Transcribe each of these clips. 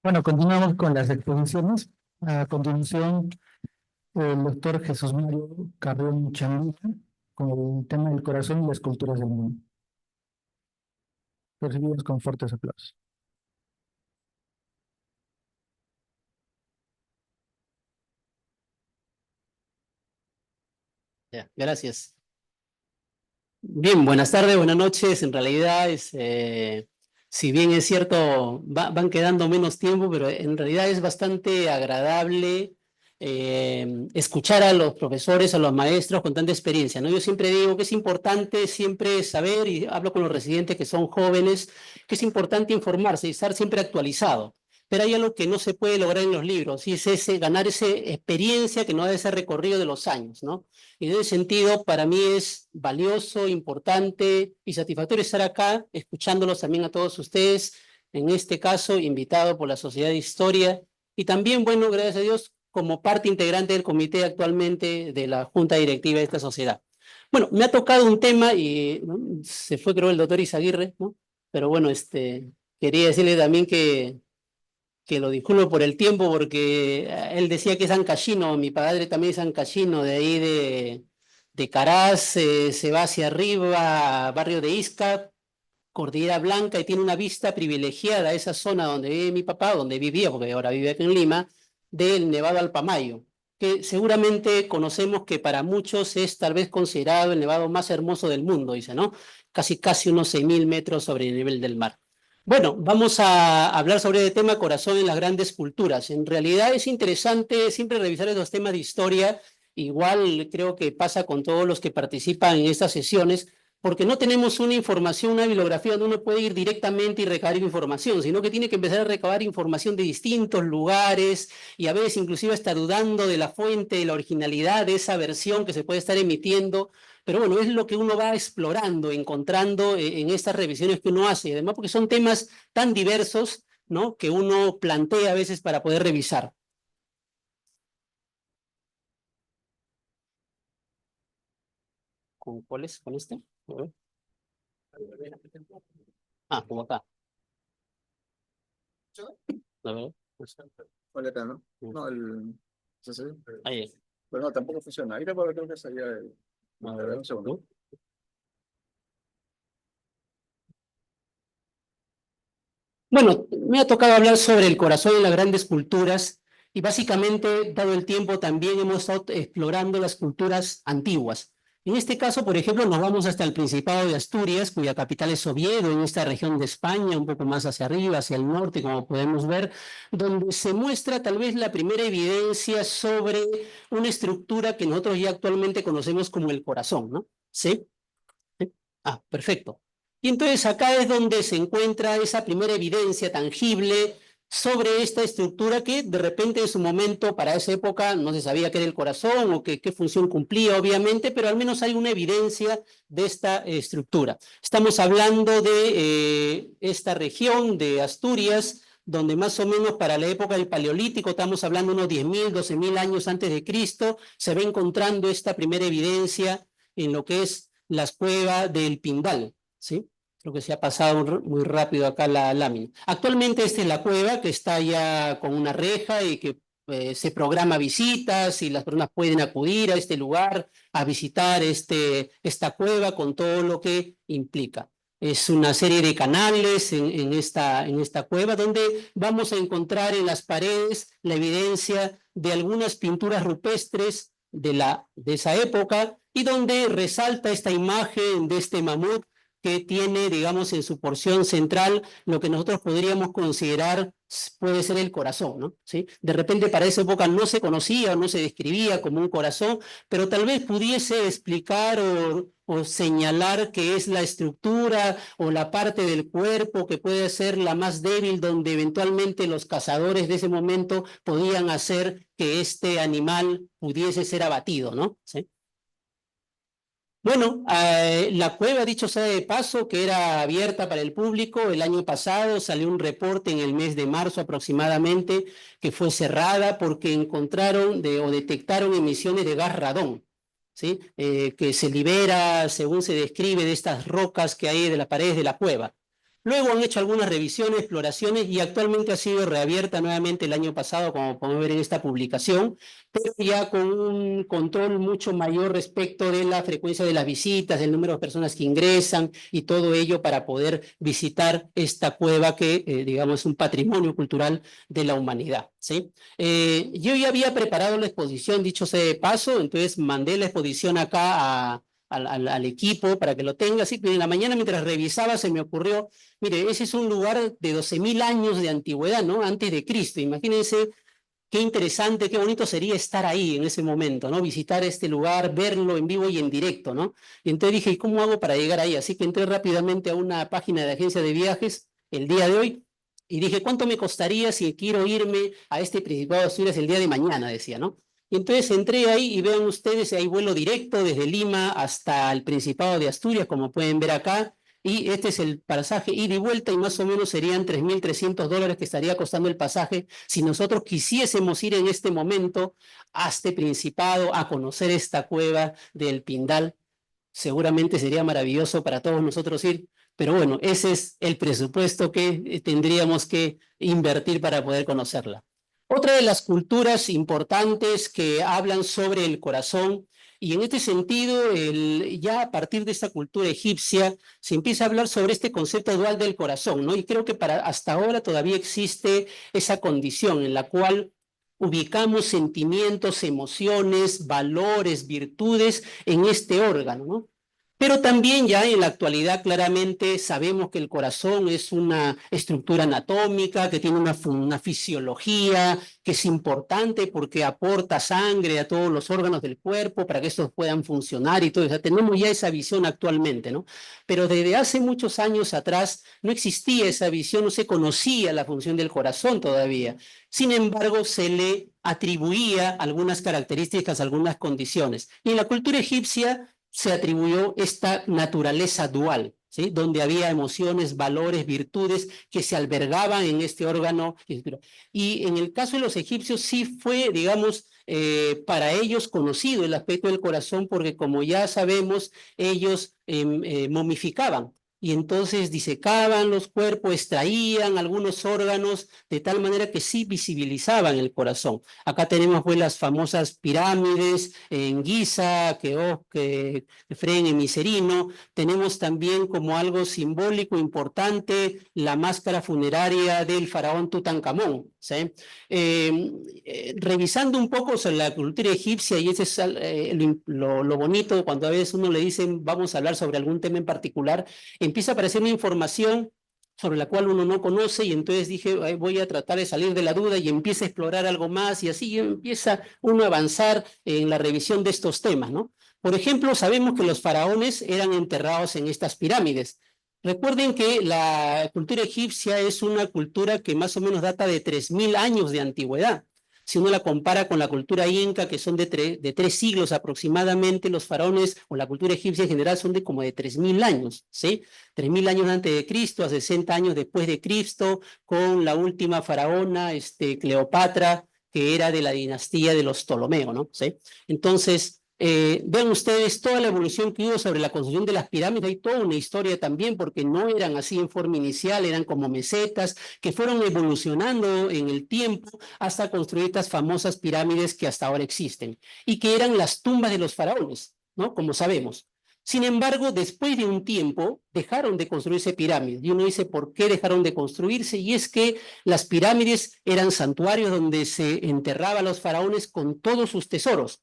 Bueno, continuamos con las exposiciones. A continuación, el doctor Jesús Mario Carrión Chamilla, con el tema del corazón y las culturas del mundo. Recibidos con fuertes aplausos. Ya, gracias. Bien, buenas tardes, buenas noches. En realidad, si bien es cierto, van quedando menos tiempo, pero en realidad es bastante agradable escuchar a los profesores, a los maestros con tanta experiencia, ¿no? Yo siempre digo que es importante siempre saber, y hablo con los residentes que son jóvenes, que es importante informarse y estar siempre actualizado. Pero hay algo que no se puede lograr en los libros, y es ganar esa experiencia que no da ese recorrido de los años, ¿no? Y en ese sentido, para mí es valioso, importante y satisfactorio estar acá, escuchándolos también a todos ustedes, en este caso, invitado por la Sociedad de Historia, y también, bueno, gracias a Dios, como parte integrante del comité actualmente de la Junta Directiva de esta sociedad. Bueno, me ha tocado un tema y ¿no? Se fue, creo, el doctor Izaguirre, ¿no? Pero bueno, quería decirle también que lo disculpo por el tiempo, porque él decía que es ancashino, mi padre también es ancashino, de ahí de Caraz, se va hacia arriba, barrio de Ixca, Cordillera Blanca, y tiene una vista privilegiada a esa zona donde vive mi papá, donde vivía, porque ahora vive aquí en Lima, del Nevado Alpamayo, que seguramente conocemos que para muchos es tal vez considerado el nevado más hermoso del mundo, dice, ¿no? Casi unos 6.000 metros sobre el nivel del mar. Bueno, vamos a hablar sobre el tema corazón en las grandes culturas. En realidad es interesante siempre revisar esos temas de historia. Igual creo que pasa con todos los que participan en estas sesiones, porque no tenemos una información, una bibliografía donde uno puede ir directamente y recabar información, sino que tiene que empezar a recabar información de distintos lugares y a veces inclusive está dudando de la fuente, de la originalidad de esa versión que se puede estar emitiendo. Pero bueno, es lo que uno va explorando, encontrando en estas revisiones que uno hace, y además porque son temas tan diversos, ¿no? Que uno plantea a veces para poder revisar. ¿Con cuál es? ¿Con este? A ver. Ah, como acá. A ver. ¿Cuál acá, no? No, el... ¿sí, sí? Ahí. Pero no, tampoco funciona. Ahí creo que sería el... A A ver. ver, un segundo. Bueno, me ha tocado hablar sobre el corazón en las grandes culturas y básicamente, dado el tiempo, también hemos estado explorando las culturas antiguas. En este caso, por ejemplo, nos vamos hasta el Principado de Asturias, cuya capital es Oviedo, en esta región de España, un poco más hacia arriba, hacia el norte, como podemos ver, donde se muestra tal vez la primera evidencia sobre una estructura que nosotros ya actualmente conocemos como el corazón, ¿no? ¿Sí? ¿Sí? Ah, perfecto. Y entonces acá es donde se encuentra esa primera evidencia tangible sobre esta estructura que de repente en su momento, para esa época, no se sabía qué era el corazón o qué función cumplía, obviamente, pero al menos hay una evidencia de esta estructura. Estamos hablando de esta región de Asturias, donde más o menos para la época del Paleolítico, estamos hablando unos 10.000, 12.000 años antes de Cristo, se va encontrando esta primera evidencia en lo que es las cuevas del Pindal, ¿sí? Creo que se ha pasado muy rápido acá la lámina. Actualmente esta es la cueva que está ya con una reja y que se programa visitas y las personas pueden acudir a este lugar a visitar esta cueva con todo lo que implica. Es una serie de canales en esta cueva donde vamos a encontrar en las paredes la evidencia de algunas pinturas rupestres de esa época y donde resalta esta imagen de este mamut que tiene, digamos, en su porción central lo que nosotros podríamos considerar puede ser el corazón, ¿no? ¿Sí? De repente para esa época no se conocía o no se describía como un corazón, pero tal vez pudiese explicar o señalar que es la estructura o la parte del cuerpo que puede ser la más débil, donde eventualmente los cazadores de ese momento podían hacer que este animal pudiese ser abatido, ¿no? ¿Sí? Bueno, la cueva, dicho sea de paso, que era abierta para el público, el año pasado salió un reporte en el mes de marzo aproximadamente que fue cerrada porque encontraron o detectaron emisiones de gas radón, ¿sí? Que se libera, según se describe, de estas rocas que hay de las paredes de la cueva. Luego han hecho algunas revisiones, exploraciones y actualmente ha sido reabierta nuevamente el año pasado, como podemos ver en esta publicación, pero ya con un control mucho mayor respecto de la frecuencia de las visitas, del número de personas que ingresan y todo ello para poder visitar esta cueva que, digamos, es un patrimonio cultural de la humanidad, ¿sí? Yo ya había preparado la exposición, dicho sea de paso, entonces mandé la exposición acá al equipo para que lo tenga, así que en la mañana mientras revisaba se me ocurrió, mire, ese es un lugar de 12.000 años de antigüedad, ¿no? Antes de Cristo, imagínense qué interesante, qué bonito sería estar ahí en ese momento, ¿no? Visitar este lugar, verlo en vivo y en directo, ¿no? Y entonces dije, ¿y cómo hago para llegar ahí? Así que entré rápidamente a una página de agencia de viajes el día de hoy y dije, ¿cuánto me costaría si quiero irme a este Principado de Asturias el día de mañana? Decía, ¿no? Y entonces entré ahí y vean ustedes, hay vuelo directo desde Lima hasta el Principado de Asturias, como pueden ver acá, y este es el pasaje ida y vuelta y más o menos serían $3.300 que estaría costando el pasaje si nosotros quisiésemos ir en este momento a este Principado a conocer esta cueva del Pindal. Seguramente sería maravilloso para todos nosotros ir, pero bueno, ese es el presupuesto que tendríamos que invertir para poder conocerla. Otra de las culturas importantes que hablan sobre el corazón, y en este sentido, ya a partir de esta cultura egipcia, se empieza a hablar sobre este concepto dual del corazón, ¿no? Y creo que hasta ahora todavía existe esa condición en la cual ubicamos sentimientos, emociones, valores, virtudes en este órgano, ¿no? Pero también ya en la actualidad claramente sabemos que el corazón es una estructura anatómica, que tiene una fisiología, que es importante porque aporta sangre a todos los órganos del cuerpo para que estos puedan funcionar y todo. O sea, tenemos ya esa visión actualmente, ¿no? Pero desde hace muchos años atrás no existía esa visión, no se conocía la función del corazón todavía. Sin embargo, se le atribuía algunas características, algunas condiciones. Y en la cultura egipcia se atribuyó esta naturaleza dual, ¿sí? Donde había emociones, valores, virtudes que se albergaban en este órgano. Y en el caso de los egipcios sí fue, digamos, para ellos conocido el aspecto del corazón porque como ya sabemos, ellos momificaban. Y entonces disecaban los cuerpos, extraían algunos órganos de tal manera que sí visibilizaban el corazón. Acá tenemos pues las famosas pirámides en Giza, Kefren, en Micerino. Tenemos también como algo simbólico importante la máscara funeraria del faraón Tutankamón, ¿sí? Revisando un poco sobre la cultura egipcia, y ese es lo bonito cuando a veces uno le dicen vamos a hablar sobre algún tema en particular, empieza a aparecer una información sobre la cual uno no conoce y entonces dije voy a tratar de salir de la duda y empieza a explorar algo más y así empieza uno a avanzar en la revisión de estos temas, ¿no? Por ejemplo, sabemos que los faraones eran enterrados en estas pirámides. Recuerden que la cultura egipcia es una cultura que más o menos data de 3.000 años de antigüedad. Si uno la compara con la cultura inca, que son de 3 siglos aproximadamente, los faraones o la cultura egipcia en general son de como de 3.000 años, ¿sí? 3.000 años antes de Cristo, a 60 años después de Cristo, con la última faraona, Cleopatra, que era de la dinastía de los Ptolomeos, ¿no? ¿Sí? Entonces, vean ustedes toda la evolución que hubo sobre la construcción de las pirámides, hay toda una historia también, porque no eran así en forma inicial, eran como mesetas, que fueron evolucionando en el tiempo hasta construir estas famosas pirámides que hasta ahora existen, y que eran las tumbas de los faraones, ¿no? Como sabemos. Sin embargo, después de un tiempo, dejaron de construirse pirámides, y uno dice, ¿por qué dejaron de construirse? Y es que las pirámides eran santuarios donde se enterraban a los faraones con todos sus tesoros,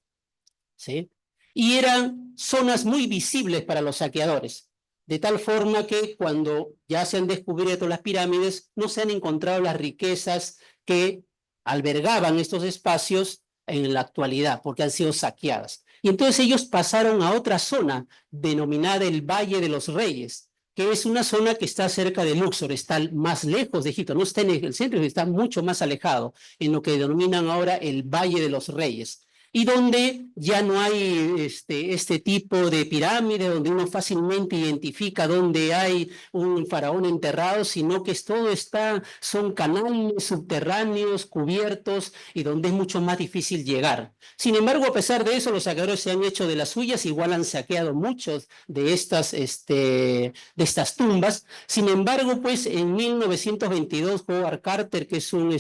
¿sí? Y eran zonas muy visibles para los saqueadores, de tal forma que cuando ya se han descubierto las pirámides, no se han encontrado las riquezas que albergaban estos espacios en la actualidad, porque han sido saqueadas. Y entonces ellos pasaron a otra zona, denominada el Valle de los Reyes, que es una zona que está cerca de Luxor, está más lejos de Egipto, no está en el centro, está mucho más alejado, en lo que denominan ahora el Valle de los Reyes. y donde ya no hay este tipo de pirámide donde uno fácilmente identifica dónde hay un faraón enterrado, sino que son canales subterráneos cubiertos y donde es mucho más difícil llegar. Sin embargo, a pesar de eso, los saqueadores se han hecho de las suyas, igual han saqueado muchos de estas tumbas. Sin embargo, pues en 1922, Howard Carter, que es un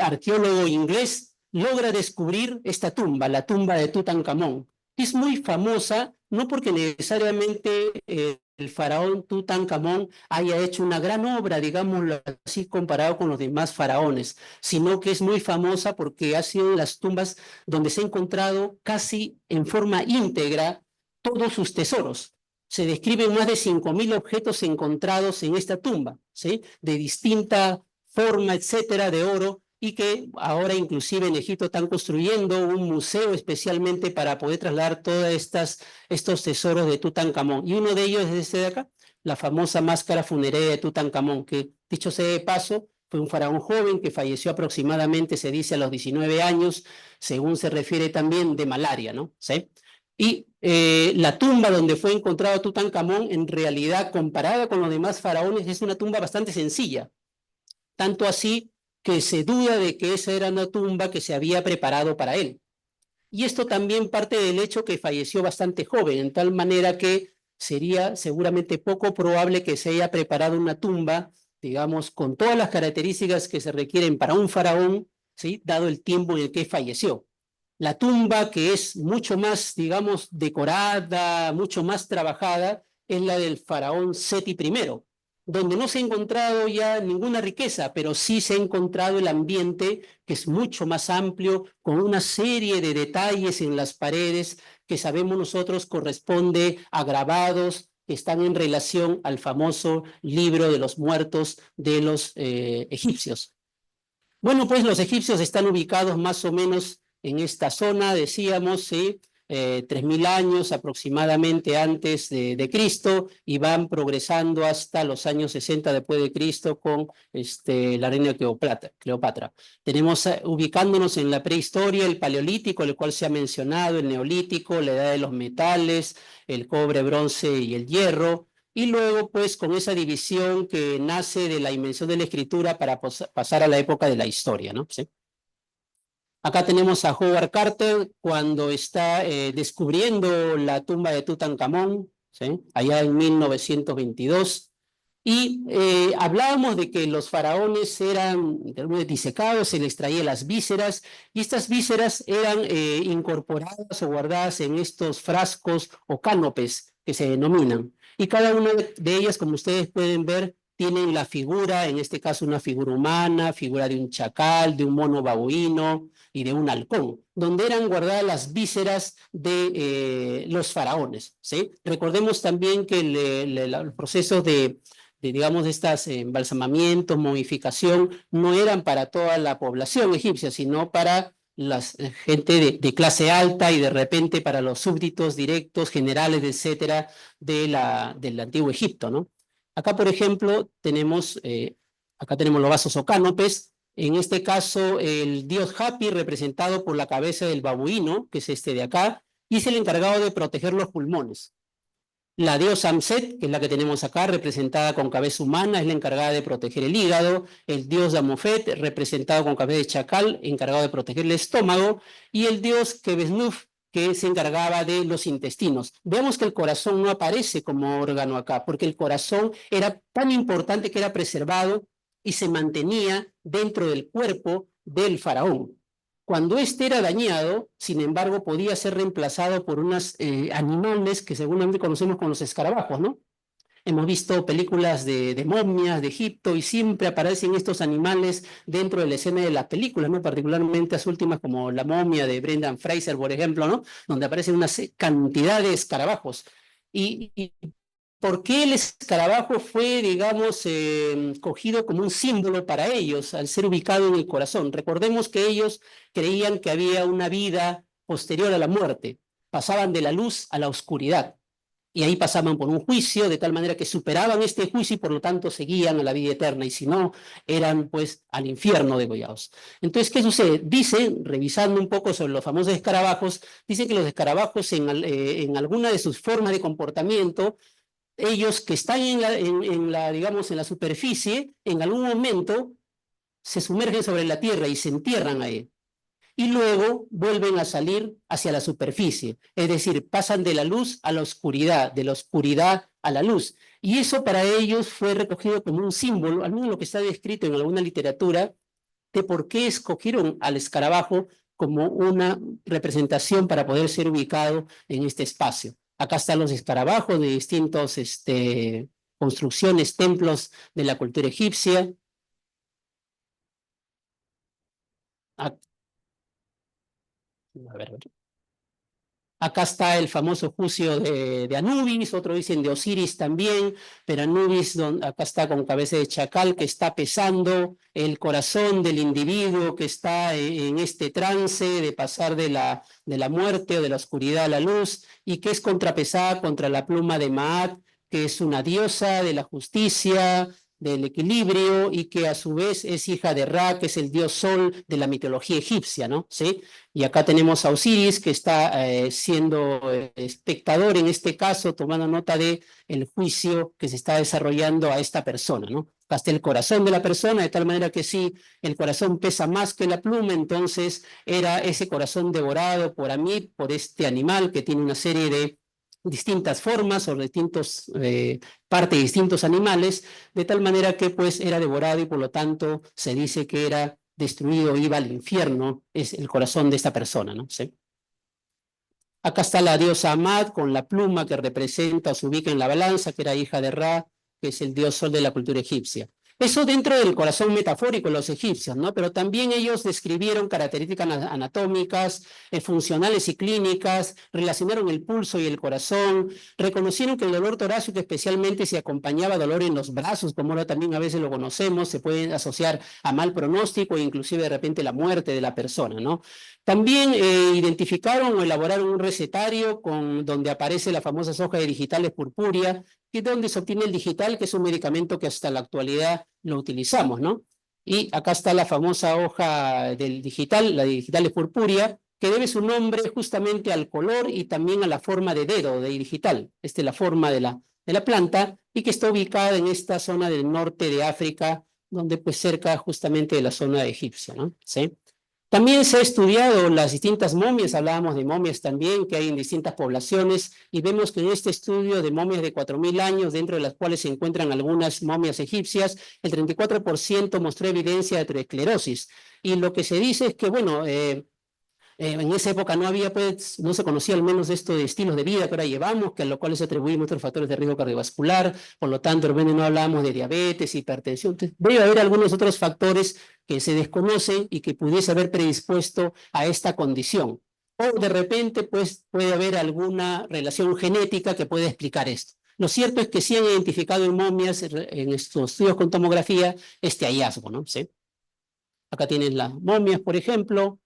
arqueólogo inglés, logra descubrir esta tumba, la tumba de Tutankamón. Es muy famosa, no porque necesariamente el faraón Tutankamón haya hecho una gran obra, digámoslo así, comparado con los demás faraones, sino que es muy famosa porque ha sido las tumbas donde se ha encontrado casi en forma íntegra todos sus tesoros. Se describen más de 5.000 objetos encontrados en esta tumba, ¿sí? De distinta forma, etcétera, de oro, y que ahora inclusive en Egipto están construyendo un museo especialmente para poder trasladar todos estos tesoros de Tutankamón. Y uno de ellos es este de acá, la famosa máscara funeraria de Tutankamón, que dicho sea de paso, fue un faraón joven que falleció aproximadamente, se dice, a los 19 años, según se refiere también, de malaria, ¿no? ¿Sí? Y la tumba donde fue encontrado Tutankamón, en realidad, comparada con los demás faraones, es una tumba bastante sencilla. Tanto así que se duda de que esa era una tumba que se había preparado para él. Y esto también parte del hecho que falleció bastante joven, en tal manera que sería seguramente poco probable que se haya preparado una tumba, digamos, con todas las características que se requieren para un faraón, ¿sí? Dado el tiempo en el que falleció. La tumba, que es mucho más, digamos, decorada, mucho más trabajada, es la del faraón Seti I, donde no se ha encontrado ya ninguna riqueza, pero sí se ha encontrado el ambiente, que es mucho más amplio, con una serie de detalles en las paredes que sabemos nosotros corresponde a grabados que están en relación al famoso libro de los muertos de los egipcios. Bueno, pues los egipcios están ubicados más o menos en esta zona, decíamos, ¿sí? 3.000 años aproximadamente antes de Cristo, y van progresando hasta los años 60 después de Cristo con la reina Cleopatra. Tenemos ubicándonos en la prehistoria, el paleolítico, el cual se ha mencionado, el neolítico, la edad de los metales, el cobre, bronce y el hierro. Y luego, pues, con esa división que nace de la invención de la escritura para pasar a la época de la historia, ¿no? ¿Sí? Acá tenemos a Howard Carter cuando está descubriendo la tumba de Tutankamón, ¿sí? Allá en 1922. Y hablábamos de que los faraones eran disecados, se les traía las vísceras, y estas vísceras eran incorporadas o guardadas en estos frascos o cánopes que se denominan. Y cada una de ellas, como ustedes pueden ver, tienen la figura, en este caso una figura humana, figura de un chacal, de un mono babuino y de un halcón, donde eran guardadas las vísceras de los faraones, ¿sí? Recordemos también que el proceso digamos, estas embalsamamientos, momificación, no eran para toda la población egipcia, sino para la gente de clase alta y de repente para los súbditos directos, generales, etcétera, del antiguo Egipto, ¿no? Acá, por ejemplo, tenemos los vasos o cánopes. En este caso, el dios Hapi, representado por la cabeza del babuino, que es este de acá, y es el encargado de proteger los pulmones. La diosa Amset, que es la que tenemos acá, representada con cabeza humana, es la encargada de proteger el hígado. El dios Damofet, representado con cabeza de chacal, encargado de proteger el estómago. Y el dios Kebesnuf, que se encargaba de los intestinos. Veamos que el corazón no aparece como órgano acá, porque el corazón era tan importante que era preservado y se mantenía dentro del cuerpo del faraón. Cuando este era dañado, sin embargo, podía ser reemplazado por unos animales que seguramente conocemos como los escarabajos, ¿no? Hemos visto películas de momias de Egipto y siempre aparecen estos animales dentro de la escena de las películas, ¿no? Particularmente las últimas como La momia de Brendan Fraser, por ejemplo, ¿no? Donde aparecen una cantidad de escarabajos. Y ¿por qué el escarabajo fue, digamos, cogido como un símbolo para ellos al ser ubicado en el corazón? Recordemos que ellos creían que había una vida posterior a la muerte, pasaban de la luz a la oscuridad. y ahí pasaban por un juicio, de tal manera que superaban este juicio y por lo tanto seguían a la vida eterna, y si no, eran pues al infierno degollados. Entonces, ¿qué sucede? Dicen, revisando un poco sobre los famosos escarabajos, dicen que los escarabajos en alguna de sus formas de comportamiento, ellos que están digamos, en la superficie, en algún momento se sumergen sobre la tierra y se entierran ahí. Y luego vuelven a salir hacia la superficie, es decir, pasan de la luz a la oscuridad, de la oscuridad a la luz. Y eso para ellos fue recogido como un símbolo, al menos lo que está descrito en alguna literatura, de por qué escogieron al escarabajo como una representación para poder ser ubicado en este espacio. Acá están los escarabajos de distintas construcciones, templos de la cultura egipcia. A ver. Acá está el famoso juicio de Anubis, otros dicen de Osiris también, pero Anubis acá está con cabeza de chacal que está pesando el corazón del individuo que está en este trance de pasar de la muerte o de la oscuridad a la luz y que es contrapesada contra la pluma de Maat, que es una diosa de la justicia, del equilibrio y que a su vez es hija de Ra, que es el dios sol de la mitología egipcia, ¿no? ¿Sí? Y acá tenemos a Osiris, que está siendo espectador en este caso, tomando nota de el juicio que se está desarrollando a esta persona, ¿no? Acá está el corazón de la persona, de tal manera que si el corazón pesa más que la pluma, entonces era ese corazón devorado por Amid, por este animal que tiene una serie de distintas formas o distintos partes de distintos animales, de tal manera que pues era devorado y por lo tanto se dice que era destruido, iba al infierno, es el corazón de esta persona, ¿no? ¿Sí? Acá está la diosa Amat con la pluma que representa o se ubica en la balanza, que era hija de Ra, que es el dios sol de la cultura egipcia. Eso dentro del corazón metafórico de los egipcios, ¿no? Pero también ellos describieron características anatómicas, funcionales y clínicas, relacionaron el pulso y el corazón, reconocieron que el dolor torácico especialmente si acompañaba dolor en los brazos, como ahora también a veces lo conocemos, se puede asociar a mal pronóstico e inclusive de repente la muerte de la persona, ¿no? También identificaron o elaboraron un recetario donde aparece la famosa hoja de digitales purpúrea, y donde se obtiene el digital, que es un medicamento que hasta la actualidad lo utilizamos, ¿no? Y acá está la famosa hoja del digital, la de digitales purpúrea, que debe su nombre justamente al color y también a la forma de dedo de digital. Esta es la forma de la planta y que está ubicada en esta zona del norte de África, donde pues cerca justamente de la zona egipcia, ¿no? ¿Sí? También se ha estudiado las distintas momias, hablábamos de momias también, que hay en distintas poblaciones, y vemos que en este estudio de momias de 4.000 años, dentro de las cuales se encuentran algunas momias egipcias, el 34% mostró evidencia de aterosclerosis. Y lo que se dice es que, bueno, en esa época no había, pues, no se conocía al menos esto de estilos de vida que ahora llevamos, que a los cuales atribuimos otros factores de riesgo cardiovascular, por lo tanto, de repente no hablábamos de diabetes, hipertensión. Entonces, debe haber algunos otros factores que se desconocen y que pudiese haber predispuesto a esta condición. O de repente, pues, puede haber alguna relación genética que pueda explicar esto. Lo cierto es que sí han identificado en momias, en estos estudios con tomografía, este hallazgo, ¿no? ¿Sí? Acá tienen las momias, por ejemplo.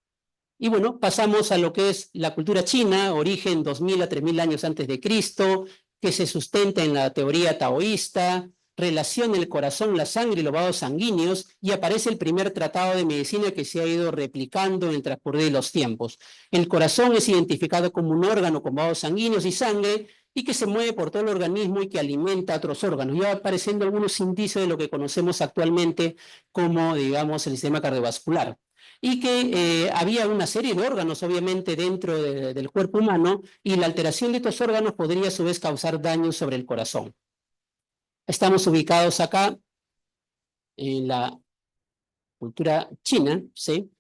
Y bueno, pasamos a lo que es la cultura china, origen 2000 a 3000 años antes de Cristo, que se sustenta en la teoría taoísta, relaciona el corazón, la sangre y los vasos sanguíneos, y aparece el primer tratado de medicina que se ha ido replicando en el transcurrir de los tiempos. El corazón es identificado como un órgano con vasos sanguíneos y sangre, y que se mueve por todo el organismo y que alimenta a otros órganos. Ya apareciendo algunos indicios de lo que conocemos actualmente como, digamos, el sistema cardiovascular. Y que había una serie de órganos, obviamente, dentro del cuerpo humano, y la alteración de estos órganos podría a su vez causar daños sobre el corazón. Estamos ubicados acá en la cultura china, ¿sí?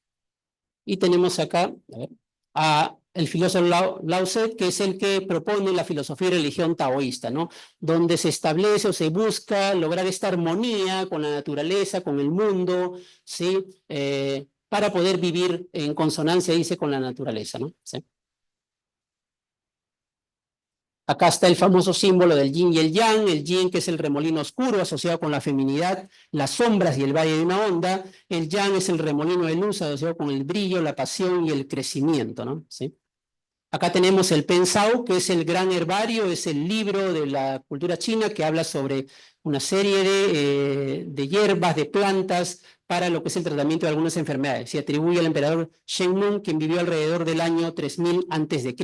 Y tenemos acá a el filósofo Lao Tse, que es el que propone la filosofía y religión taoísta, ¿no? Donde se establece o se busca lograr esta armonía con la naturaleza, con el mundo, ¿sí? Para poder vivir en consonancia, dice, con la naturaleza, ¿no? ¿Sí? Acá está el famoso símbolo del yin y el yin que es el remolino oscuro asociado con la feminidad, las sombras y el valle de una onda, el yang es el remolino de luz asociado con el brillo, la pasión y el crecimiento, ¿no? ¿Sí? Acá tenemos el Pensao, que es el gran herbario, es el libro de la cultura china que habla sobre una serie de hierbas, de plantas, para lo que es el tratamiento de algunas enfermedades. Se atribuye al emperador Shenmue, quien vivió alrededor del año 3000 a.C.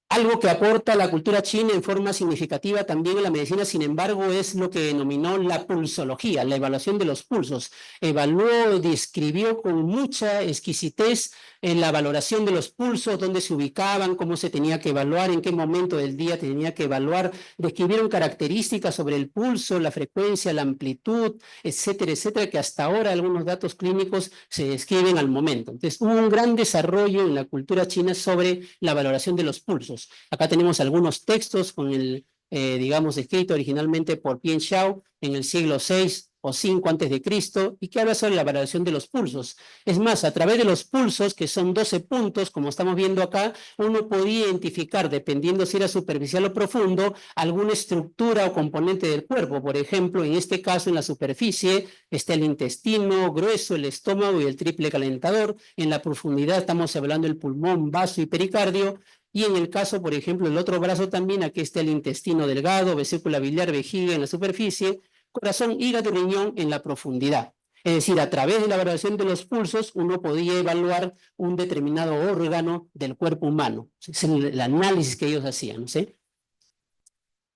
Algo que aporta la cultura china en forma significativa también en la medicina, sin embargo, es lo que denominó la pulsología, la evaluación de los pulsos. Evaluó, describió con mucha exquisitez en la valoración de los pulsos, dónde se ubicaban, cómo se tenía que evaluar, en qué momento del día tenía que evaluar. Describieron características sobre el pulso, la frecuencia, la amplitud, etcétera, que hasta ahora algunos datos clínicos se describen al momento. Entonces, hubo un gran desarrollo en la cultura china sobre la valoración de los pulsos. Acá tenemos algunos textos con el, digamos, escrito originalmente por Pian Xiao en el siglo VI o V antes de Cristo, y que habla sobre la valoración de los pulsos. Es más, a través de los pulsos, que son 12 puntos, como estamos viendo acá, uno podía identificar, dependiendo si era superficial o profundo, alguna estructura o componente del cuerpo. Por ejemplo, en este caso, en la superficie está el intestino grueso, el estómago y el triple calentador. En la profundidad estamos hablando del pulmón, vaso y pericardio. Y en el caso, por ejemplo, el otro brazo también, aquí está el intestino delgado, vesícula biliar, vejiga en la superficie, corazón, hígado y riñón en la profundidad. Es decir, a través de la valoración de los pulsos, uno podía evaluar un determinado órgano del cuerpo humano. Es el análisis que ellos hacían, ¿sí?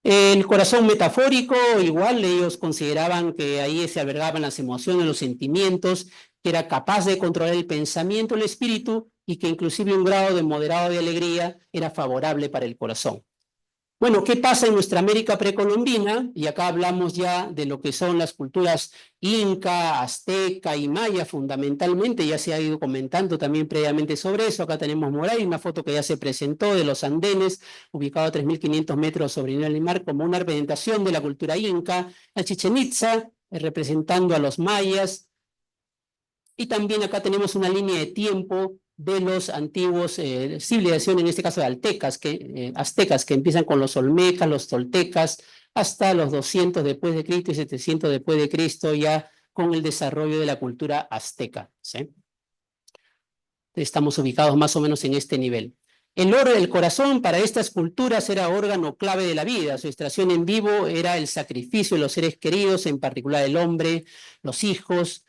El corazón metafórico, igual ellos consideraban que ahí se albergaban las emociones, los sentimientos, que era capaz de controlar el pensamiento, el espíritu, y que inclusive un grado de moderado de alegría era favorable para el corazón. Bueno, ¿qué pasa en nuestra América precolombina? Y acá hablamos ya de lo que son las culturas inca, azteca y maya fundamentalmente, ya se ha ido comentando también previamente sobre eso. Acá tenemos Moray, una foto que ya se presentó de los andenes, ubicado a 3.500 metros sobre el nivel del mar, como una representación de la cultura inca, la Chichén Itzá, representando a los mayas, y también acá tenemos una línea de tiempo de los antiguos civilizaciones, en este caso de aztecas, que empiezan con los olmecas, los toltecas, hasta los 200 después de Cristo y 700 después de Cristo, ya con el desarrollo de la cultura azteca, ¿sí? Estamos ubicados más o menos en este nivel. El corazón para estas culturas era órgano clave de la vida. Su extracción en vivo era el sacrificio de los seres queridos, en particular el hombre, los hijos.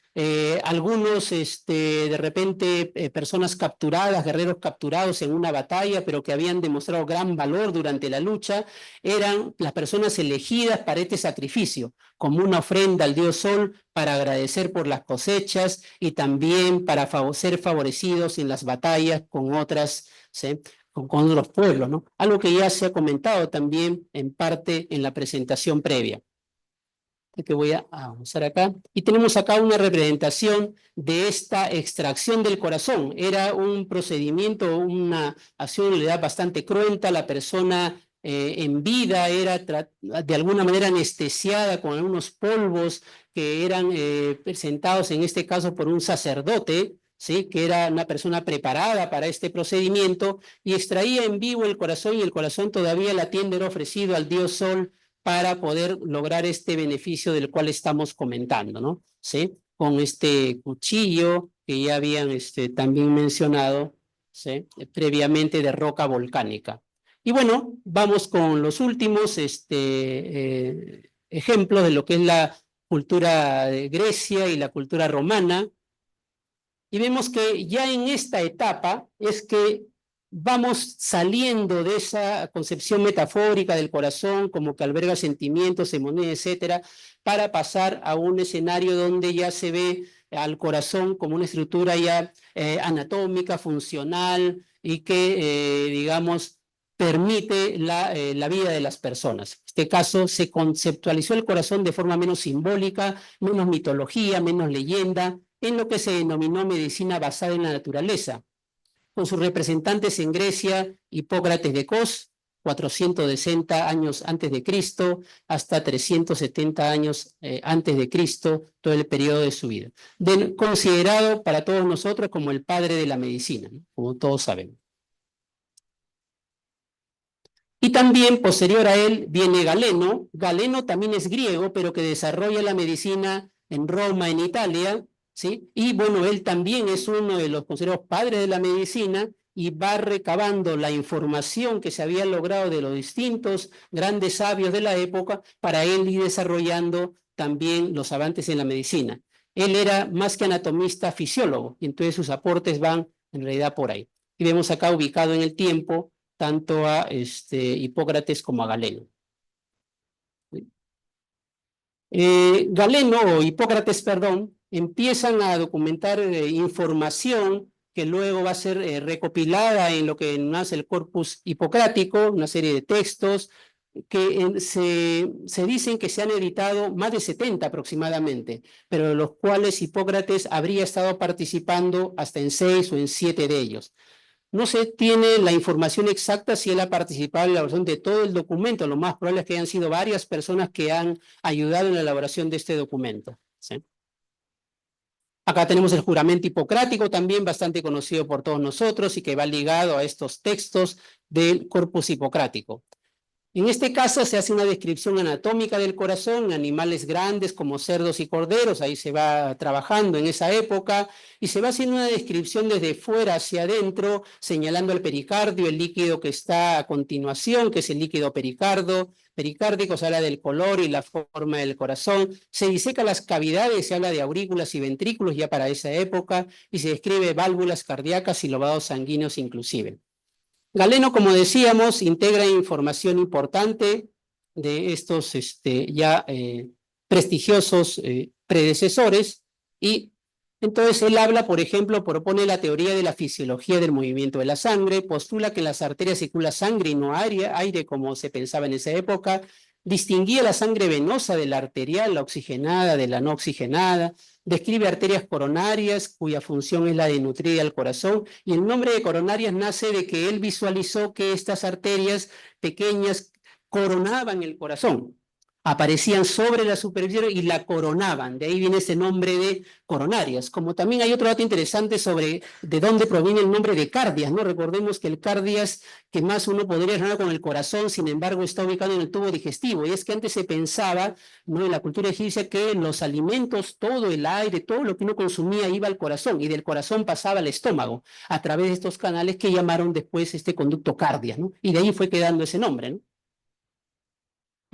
Algunos, de repente, personas capturadas, guerreros capturados en una batalla, pero que habían demostrado gran valor durante la lucha, eran las personas elegidas para este sacrificio, como una ofrenda al dios Sol para agradecer por las cosechas y también para ser favorecidos en las batallas con otras, ¿sí? con otros pueblos, ¿no? Algo que ya se ha comentado también en parte en la presentación previa, que voy a usar acá. Y tenemos acá una representación de esta extracción del corazón. Era un procedimiento, una acción en realidad bastante cruenta. La persona en vida era de alguna manera anestesiada con algunos polvos que eran presentados en este caso por un sacerdote, ¿sí? Que era una persona preparada para este procedimiento, y extraía en vivo el corazón, y el corazón todavía latente era ofrecido al dios Sol para poder lograr este beneficio del cual estamos comentando, ¿no? ¿Sí? Con este cuchillo que ya habían también mencionado, ¿sí? Previamente, de roca volcánica. Y bueno, vamos con los últimos ejemplos de lo que es la cultura de Grecia y la cultura romana. Y vemos que ya en esta etapa es que vamos saliendo de esa concepción metafórica del corazón, como que alberga sentimientos, emociones, etcétera, para pasar a un escenario donde ya se ve al corazón como una estructura ya anatómica, funcional, y que, digamos, permite la vida de las personas. En este caso se conceptualizó el corazón de forma menos simbólica, menos mitología, menos leyenda, en lo que se denominó medicina basada en la naturaleza, con sus representantes en Grecia, Hipócrates de Cos, 460 años antes de Cristo, hasta 370 años antes de Cristo, todo el periodo de su vida. Considerado para todos nosotros como el padre de la medicina, ¿no? Como todos sabemos. Y también, posterior a él, viene Galeno. Galeno también es griego, pero que desarrolla la medicina en Roma, en Italia, ¿sí? Y bueno, él también es uno de los considerados padres de la medicina y va recabando la información que se había logrado de los distintos grandes sabios de la época para él ir desarrollando también los avances en la medicina. Él era más que anatomista, fisiólogo, y entonces sus aportes van en realidad por ahí. Y vemos acá ubicado en el tiempo tanto a Hipócrates como a Galeno. Galeno o Hipócrates, perdón, empiezan a documentar información que luego va a ser recopilada en lo que nace el corpus hipocrático, una serie de textos que se dicen que se han editado más de 70 aproximadamente, pero de los cuales Hipócrates habría estado participando hasta en 6 o en 7 de ellos. No se tiene la información exacta si él ha participado en la elaboración de todo el documento. Lo más probable es que hayan sido varias personas que han ayudado en la elaboración de este documento, ¿sí? Acá tenemos el juramento hipocrático, también bastante conocido por todos nosotros y que va ligado a estos textos del corpus hipocrático. En este caso se hace una descripción anatómica del corazón en animales grandes como cerdos y corderos, ahí se va trabajando en esa época, y se va haciendo una descripción desde fuera hacia adentro, señalando el pericardio, el líquido que está a continuación, que es el líquido pericárdico, se habla del color y la forma del corazón, se diseca las cavidades, se habla de aurículas y ventrículos ya para esa época, y se describe válvulas cardíacas y lobados sanguíneos inclusive. Galeno, como decíamos, integra información importante de estos prestigiosos predecesores y entonces él habla, por ejemplo, propone la teoría de la fisiología del movimiento de la sangre, postula que en las arterias circula sangre y no aire como se pensaba en esa época, distinguía la sangre venosa de la arterial, la oxigenada de la no oxigenada, describe arterias coronarias cuya función es la de nutrir al corazón y el nombre de coronarias nace de que él visualizó que estas arterias pequeñas coronaban el corazón, aparecían sobre la superficie y la coronaban, de ahí viene ese nombre de coronarias. Como también hay otro dato interesante sobre de dónde proviene el nombre de cardias, ¿no? Recordemos que el cardias que más uno podría relacionar con el corazón, sin embargo está ubicado en el tubo digestivo, y es que antes se pensaba, ¿no?, en la cultura egipcia que los alimentos, todo el aire, todo lo que uno consumía iba al corazón, y del corazón pasaba al estómago, a través de estos canales que llamaron después este conducto cardias, ¿no? Y de ahí fue quedando ese nombre, ¿no?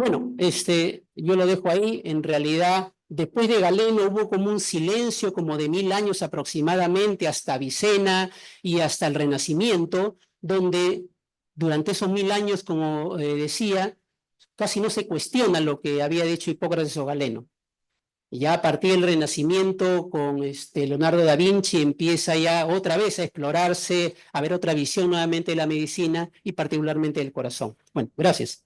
Bueno, yo lo dejo ahí. En realidad, después de Galeno hubo como un silencio como de 1000 años aproximadamente hasta Avicena y hasta el Renacimiento, donde durante esos 1000 años, como decía, casi no se cuestiona lo que había dicho Hipócrates o Galeno. Ya a partir del Renacimiento, con Leonardo da Vinci, empieza ya otra vez a explorarse, a ver otra visión nuevamente de la medicina y particularmente del corazón. Bueno, gracias.